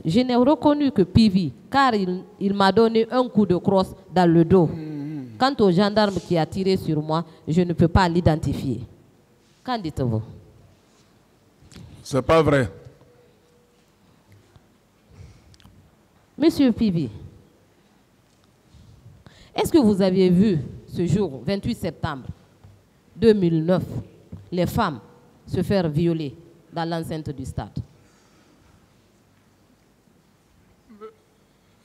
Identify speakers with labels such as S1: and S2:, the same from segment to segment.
S1: je n'ai reconnu que Pivi, car il m'a donné un coup de crosse dans le dos. Quant au gendarme qui a tiré sur moi, je ne peux pas l'identifier. Qu'en dites-vous?
S2: C'est pas vrai.
S1: Monsieur Pivi, est-ce que vous aviez vu ce jour, 28 septembre 2009, les femmes se faire violer dans l'enceinte du stade?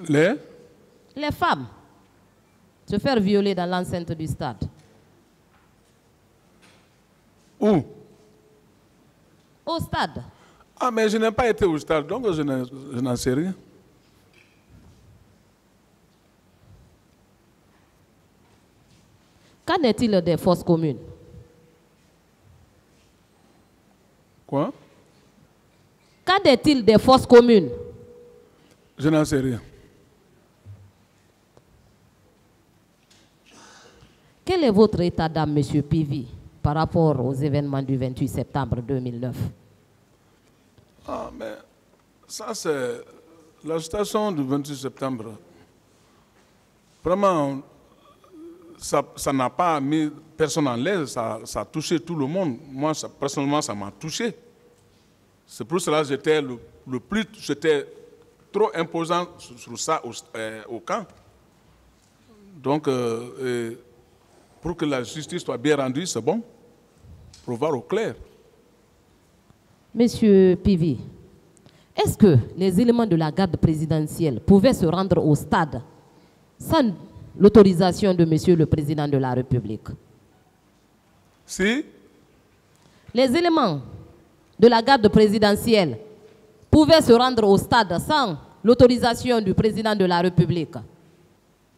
S1: Les femmes se faire violer dans l'enceinte du stade.
S2: Où?
S1: Au stade.
S2: Ah, mais je n'ai pas été au stade, donc je n'en sais rien.
S1: Qu'en est-il des fosses communes?
S2: Quoi?
S1: Qu'en est-il des fosses communes?
S2: Je n'en sais rien.
S1: Quel est votre état d'âme, Monsieur Pivi, par rapport aux événements du 28 septembre 2009?
S2: Ah, mais ça, c'est la station du 28 septembre. Vraiment, ça n'a pas mis personne en l'aise, ça a touché tout le monde. Moi, personnellement, ça m'a touché. C'est pour cela que j'étais trop imposant sur ça au camp. Donc, pour que la justice soit bien rendue, c'est bon, pour voir au clair.
S1: Monsieur Pivi, est-ce que les éléments de la garde présidentielle pouvaient se rendre au stade sans l'autorisation de Monsieur le Président de la République?
S2: Si?
S1: Les éléments de la garde présidentielle pouvaient se rendre au stade sans l'autorisation du Président de la République?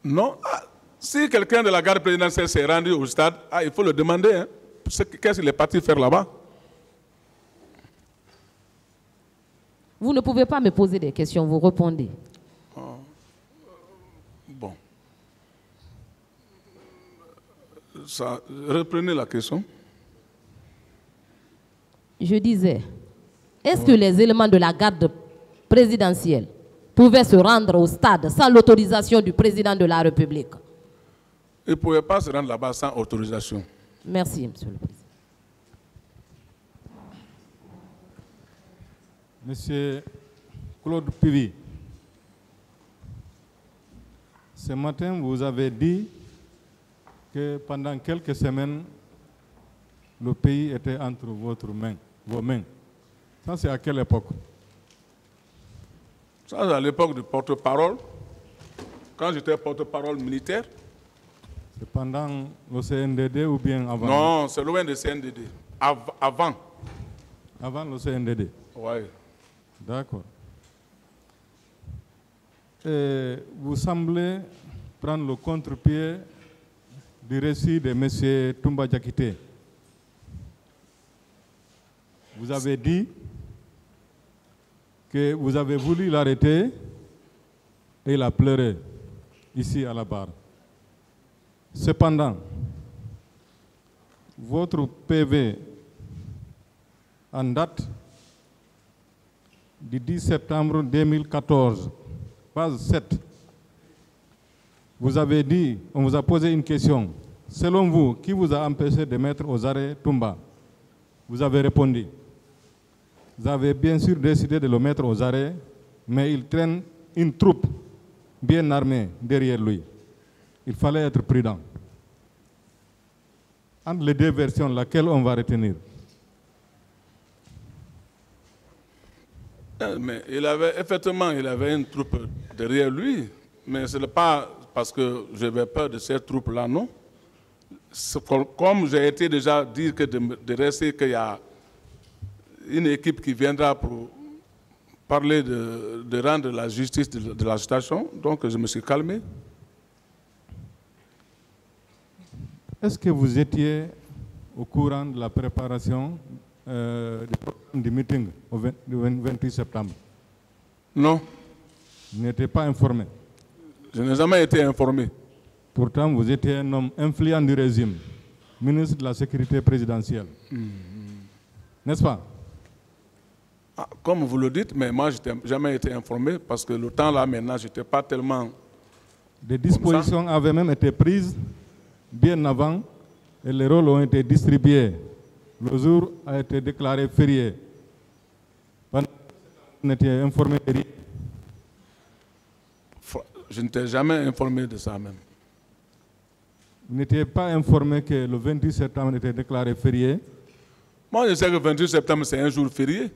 S2: Non. Ah, si quelqu'un de la garde présidentielle s'est rendu au stade, il faut le demander. Hein. Qu'est-ce qu'il est parti faire là-bas?
S1: Vous ne pouvez pas me poser des questions, vous répondez.
S2: Bon. Reprenez la question.
S1: Je disais, est-ce que les éléments de la garde présidentielle pouvaient se rendre au stade sans l'autorisation du Président de la République?
S2: Ils ne pouvaient pas se rendre là-bas sans autorisation.
S1: Merci, Monsieur le Président.
S3: Monsieur Claude Pivi, ce matin, vous avez dit que pendant quelques semaines, le pays était entre vos mains. Ça, c'est à quelle époque?
S2: Ça, c'est à l'époque du porte-parole, quand j'étais porte-parole militaire.
S3: C'est pendant le CNDD ou bien avant?
S2: Non, c'est loin de CNDD. Avant.
S3: Avant le CNDD?
S2: Oui.
S3: D'accord. Vous semblez prendre le contre-pied du récit de M. Toumba Diakité. Vous avez dit que vous avez voulu l'arrêter et il a pleuré ici à la barre. Cependant, votre PV en date du 10 septembre 2014, page 7, vous avez dit, on vous a posé une question. Selon vous, qui vous a empêché de mettre aux arrêts Toumba? Vous avez répondu. Vous avez bien sûr décidé de le mettre aux arrêts, mais il traîne une troupe bien armée derrière lui. Il fallait être prudent. Entre les deux versions, laquelle on va retenir?
S2: Mais effectivement, il avait une troupe derrière lui, mais ce n'est pas parce que j'avais peur de cette troupe-là, non. Comme j'ai été déjà dit que de rester qu'il y a une équipe qui viendra pour parler de rendre la justice de la station, donc je me suis calmé.
S3: Est-ce que vous étiez au courant de la préparation du meeting du 28 septembre?
S2: Non.
S3: Vous n'étiez pas informé?
S2: Je n'ai jamais été informé.
S3: Pourtant, vous étiez un homme influent du régime, ministre de la Sécurité présidentielle. N'est-ce pas?
S2: Ah, comme vous le dites, mais moi, je n'ai jamais été informé parce que le temps là, maintenant, je n'étais pas tellement...
S3: Des dispositions avaient même été prises bien avant et les rôles ont été distribués. Le jour a été déclaré férié. Vous n'étiez informé de rien.
S2: Je n'étais jamais informé de ça même.
S3: Vous n'étiez pas informé que le 28 septembre était déclaré férié.
S2: Moi, je sais que le 28 septembre, c'est un jour férié.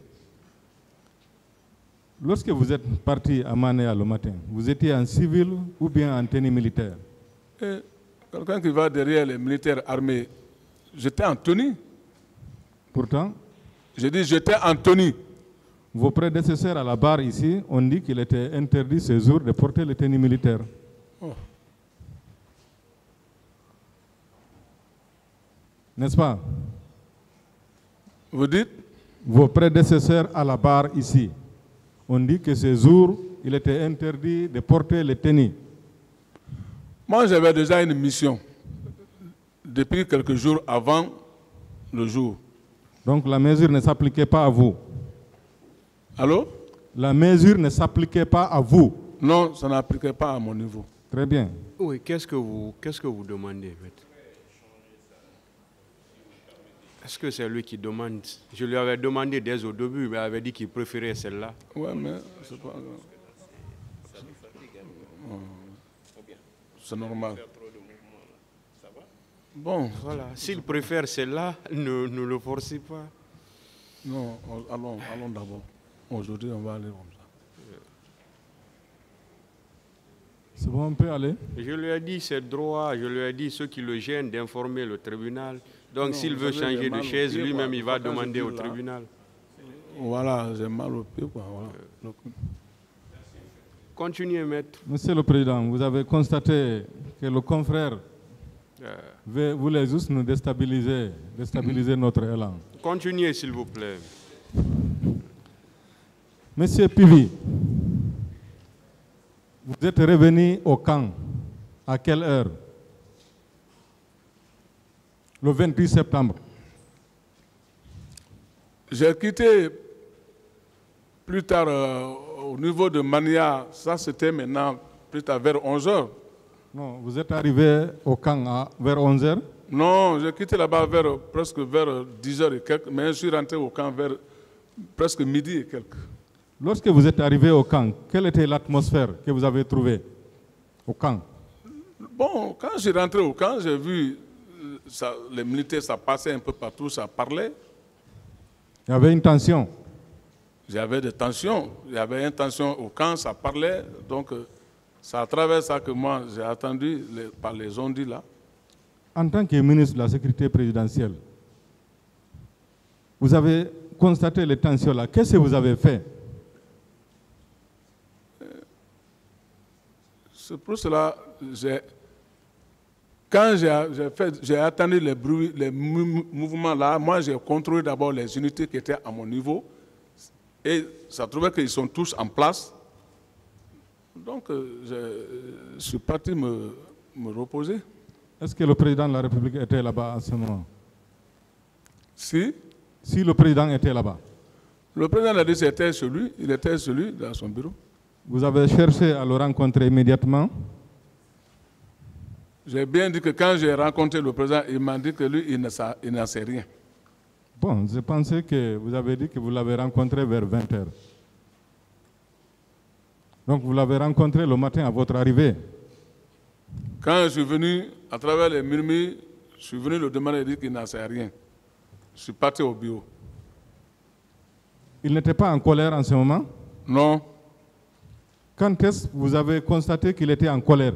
S3: Lorsque vous êtes parti à Manéa le matin, vous étiez en civil ou bien en tenue militaire?
S2: Quelqu'un qui va derrière les militaires armés, j'étais en tenue.
S3: Pourtant,
S2: j'ai dit j'étais en tenue.
S3: Vos prédécesseurs à la barre ici ont dit qu'il était interdit ce jour de porter les tenues militaires.
S2: Oh.
S3: N'est-ce pas?
S2: Vous dites?
S3: Vos prédécesseurs à la barre ici ont dit que ce jour, il était interdit de porter les tenues.
S2: Moi, j'avais déjà une mission depuis quelques jours avant le jour.
S3: Donc la mesure ne s'appliquait pas à vous?
S2: Allô?
S3: La mesure ne s'appliquait pas à vous?
S2: Non, ça n'appliquait pas à mon niveau.
S3: Très bien.
S4: Oui, qu'est-ce que vous demandez, maître? Est-ce que c'est lui qui demande? Je lui avais demandé dès au début, mais il avait dit qu'il préférait celle-là.
S2: Oui, mais c'est pas... C'est normal. Bon.
S4: Voilà. S'il préfère celle-là, ne le forcez pas.
S2: Non, allons d'abord. Aujourd'hui, on va aller comme ça.
S3: C'est bon, on peut aller?
S4: Je lui ai dit c'est droit, je lui ai dit ceux qui le gênent d'informer le tribunal. Donc s'il veut changer de chaise, lui-même il va demander au tribunal.
S2: Voilà, j'ai mal au pied, quoi. Voilà.
S4: Continuez, maître.
S3: Monsieur le Président, vous avez constaté que le confrère voulait juste nous déstabiliser notre élan.
S4: Continuez, s'il vous plaît.
S3: Monsieur Pivi, vous êtes revenu au camp. À quelle heure? Le 28 septembre.
S2: J'ai quitté plus tard au niveau de Mania, ça c'était maintenant plus tard vers 11h.
S3: Non, vous êtes arrivé au camp vers 11h?
S2: Non, j'ai quitté là-bas presque vers 10h et quelques, mais je suis rentré au camp vers presque midi et quelques.
S3: Lorsque vous êtes arrivé au camp, quelle était l'atmosphère que vous avez trouvée au camp?
S2: Bon, quand je suis rentré au camp, j'ai vu les militaires, ça passait un peu partout, ça parlait.
S3: Il y avait une tension?
S2: J'avais des tensions. Il y avait une tension au camp, ça parlait. Donc, c'est à travers ça que moi, j'ai attendu par les ondits là.
S3: En tant que ministre de la Sécurité présidentielle, vous avez constaté les tensions là. Qu'est-ce que vous avez fait?
S2: C'est pour cela quand j'ai attendu les bruits, les mouvements là, moi j'ai contrôlé d'abord les unités qui étaient à mon niveau et ça trouvait qu'ils sont tous en place. Donc je suis parti me reposer.
S3: Est-ce que le président de la République était là-bas à ce moment?
S2: Si
S3: le président était là-bas?
S2: Le président l'a dit c'était celui, il était celui dans son bureau.
S3: Vous avez cherché à le rencontrer immédiatement?
S2: J'ai bien dit que quand j'ai rencontré le président, il m'a dit que lui, il n'en sait rien.
S3: Bon, je pensais que vous avez dit que vous l'avez rencontré vers 20h. Donc vous l'avez rencontré le matin à votre arrivée?
S2: Quand je suis venu, à travers les murmures, je suis venu le demander et dire qu'il n'en sait rien. Je suis parti au bureau.
S3: Il n'était pas en colère en ce moment?
S2: Non.
S3: Quand est-ce que vous avez constaté qu'il était en colère?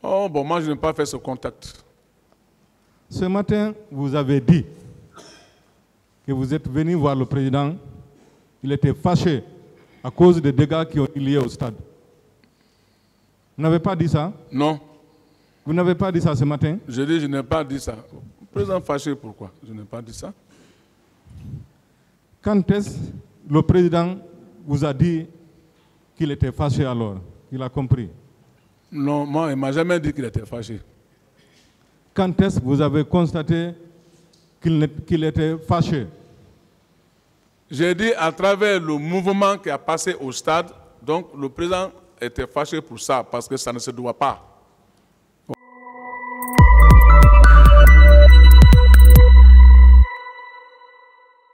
S2: Oh, bon, moi, je n'ai pas fait ce contact.
S3: Ce matin, vous avez dit que vous êtes venu voir le président. Il était fâché à cause des dégâts qui ont eu lieu au stade. Vous n'avez pas dit ça?
S2: Non.
S3: Vous n'avez pas dit ça ce matin?
S2: Je dis, je n'ai pas dit ça. Le président fâché, pourquoi? Je n'ai pas dit ça.
S3: Quand est-ce que le président vous a dit qu'il était fâché alors? Il a compris?
S2: Non, moi, il ne m'a jamais dit qu'il était fâché.
S3: Quand est-ce que vous avez constaté qu'il était fâché?
S2: J'ai dit à travers le mouvement qui a passé au stade, donc le président était fâché pour ça, parce que ça ne se doit pas.